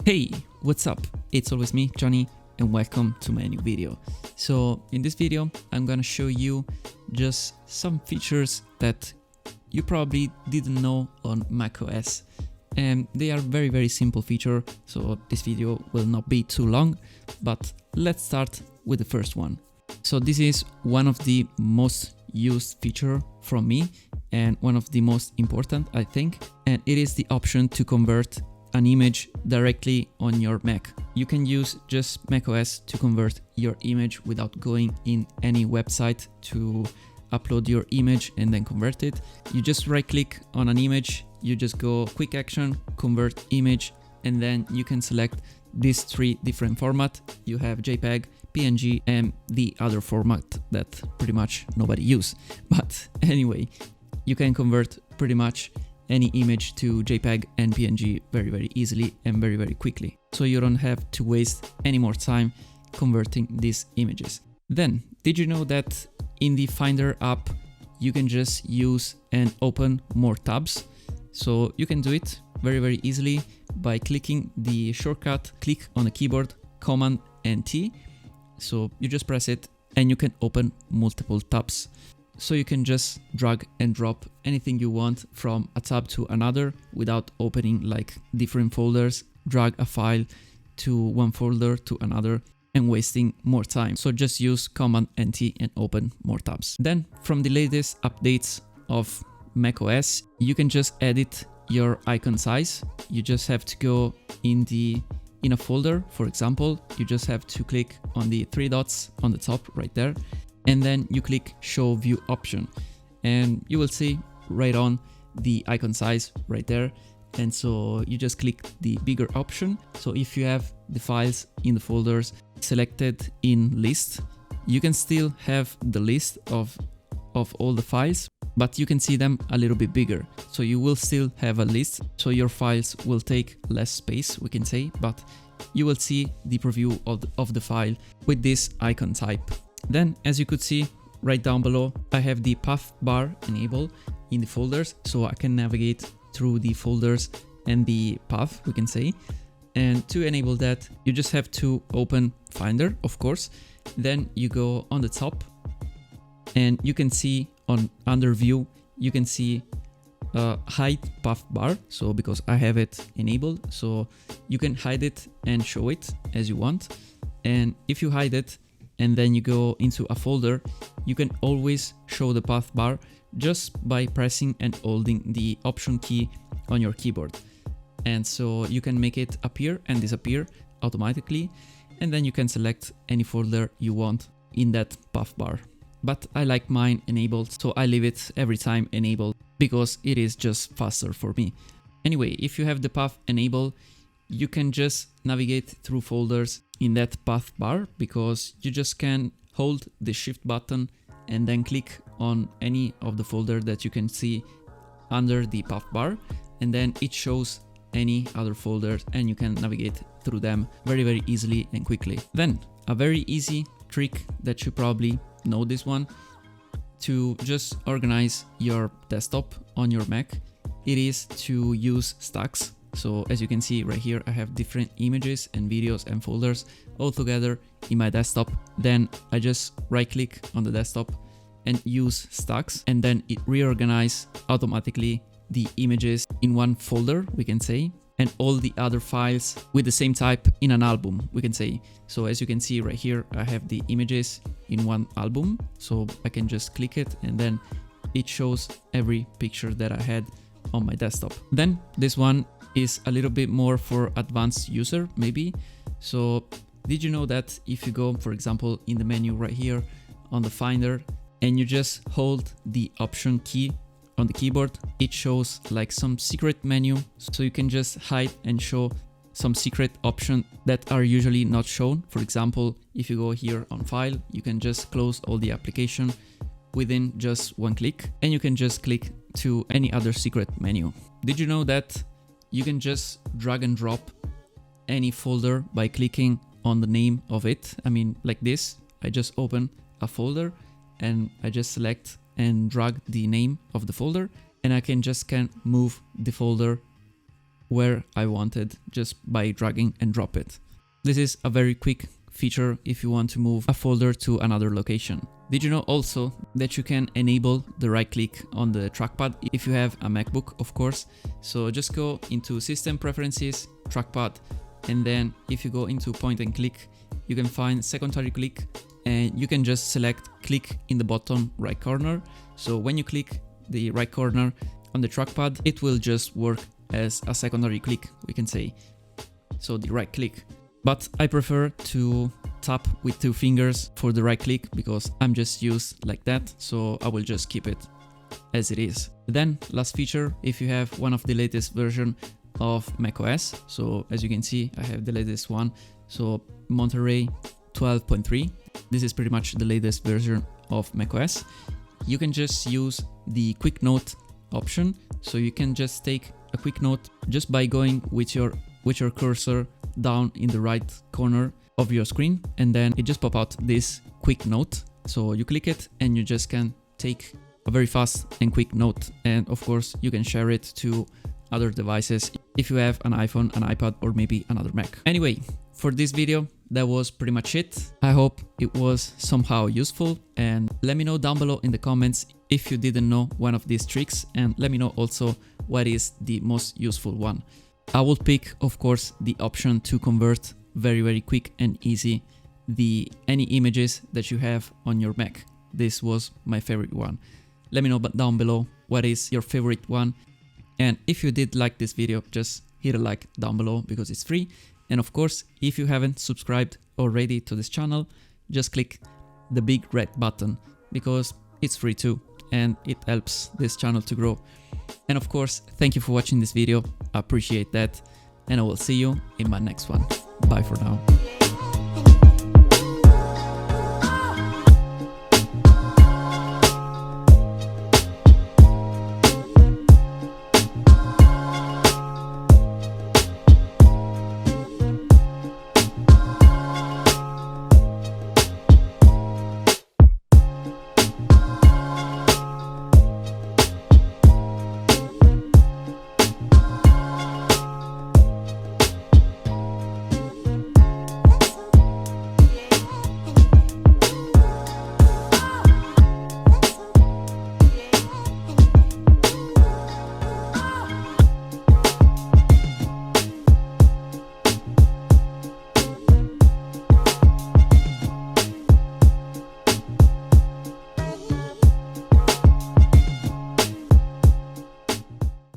Hey, what's up? It's always me, Johnny, and welcome to my new video. So in this video, I'm gonna show you just some features that you probably didn't know on macOS. And they are very simple feature, so this video will not be too long, but let's start with the first one. So this is one of the most used feature from me and one of the most important, I think, and it is the option to convert an image directly on your Mac. You can use just macOS to convert your image without going in any website to upload your image and then convert it. You just right click on an image, you just go quick action, convert image, and then you can select these three different formats. You have JPEG, PNG, and the other format that pretty much nobody use. But anyway, you can convert pretty much any image to JPEG and PNG very easily and very quickly. So you don't have to waste any more time converting these images. Then, did you know that in the Finder app, you can just use and open more tabs? So you can do it very easily by clicking the shortcut, click on the keyboard, Command and T. So you just press it and you can open multiple tabs. So you can just drag and drop anything you want from a tab to another without opening like different folders, drag a file to one folder to another and wasting more time. So just use Command and T and open more tabs. Then from the latest updates of macOS, you can just edit your icon size. You just have to go in a folder, for example, you just have to click on the three dots on the top right there. And then you click show view option and you will see right on the icon size right there. And so you just click the bigger option. So if you have the files in the folders selected in list, you can still have the list of all the files, but you can see them a little bit bigger. So you will still have a list. So your files will take less space, we can say, but you will see the preview of the file with this icon type. Then, as you could see right down below, I have the path bar enabled in the folders, so I can navigate through the folders and the path, we can say. And to enable that, you just have to open Finder, of course. Then you go on the top and you can see under view, you can see hide path bar. So because I have it enabled, so you can hide it and show it as you want. And if you hide it, and then you go into a folder, you can always show the path bar just by pressing and holding the option key on your keyboard. And so you can make it appear and disappear automatically, and then you can select any folder you want in that path bar. But I like mine enabled, so I leave it every time enabled because it is just faster for me. Anyway, if you have the path enabled, you can just navigate through folders in that path bar because you just can hold the shift button and then click on any of the folder that you can see under the path bar, and then it shows any other folders and you can navigate through them very easily and quickly. Then a very easy trick that you probably know this one, to just organize your desktop on your Mac, it is to use stacks. So as you can see right here, I have different images and videos and folders all together in my desktop. Then I just right click on the desktop and use stacks, and then it reorganizes automatically the images in one folder, we can say, and all the other files with the same type in an album, we can say. So as you can see right here, I have the images in one album, so I can just click it and then it shows every picture that I had on my desktop. Then this one is a little bit more for advanced user maybe. So did you know that if you go, for example, in the menu right here on the Finder and you just hold the option key on the keyboard, it shows like some secret menu, so you can just hide and show some secret options that are usually not shown. For example, if you go here on file, you can just close all the application within just one click, and you can just click to any other secret menu. Did you know that you can just drag and drop any folder by clicking on the name of it? I mean, like this, I just open a folder and I just select and drag the name of the folder, and I can just move the folder where I wanted just by dragging and drop it. This is a very quick feature if you want to move a folder to another location. Did you know also that you can enable the right click on the trackpad if you have a MacBook, of course? So just go into System Preferences, Trackpad, and then if you go into Point and Click, you can find Secondary Click, and you can just select Click in the bottom right corner. So when you click the right corner on the trackpad, it will just work as a secondary click, we can say. So the right click. But I prefer to tap with 2 fingers for the right click because I'm just used like that, so I will just keep it as it is. Then last feature, if you have one of the latest version of macOS, so as you can see I have the latest one, so Monterey 12.3. This is pretty much the latest version of macOS. You can just use the quick note option, so you can just take a quick note just by going with your cursor down in the right corner of your screen, and then it just pop out this quick note. So you click it and you just can take a very fast and quick note, and of course you can share it to other devices if you have an iPhone, an iPad, or maybe another Mac. Anyway, for this video that was pretty much it. I hope it was somehow useful, and let me know down below in the comments if you didn't know one of these tricks, and let me know also what is the most useful one. I will pick, of course, the option to convert very quick and easy any images that you have on your Mac. This was my favorite one. Let me know down below what is your favorite one, and if you did like this video, just hit a like down below because it's free. And of course, if you haven't subscribed already to this channel, just click the big red button because it's free too, and it helps this channel to grow. And of course, thank you for watching this video. I appreciate that, and I will see you in my next one. Bye for now.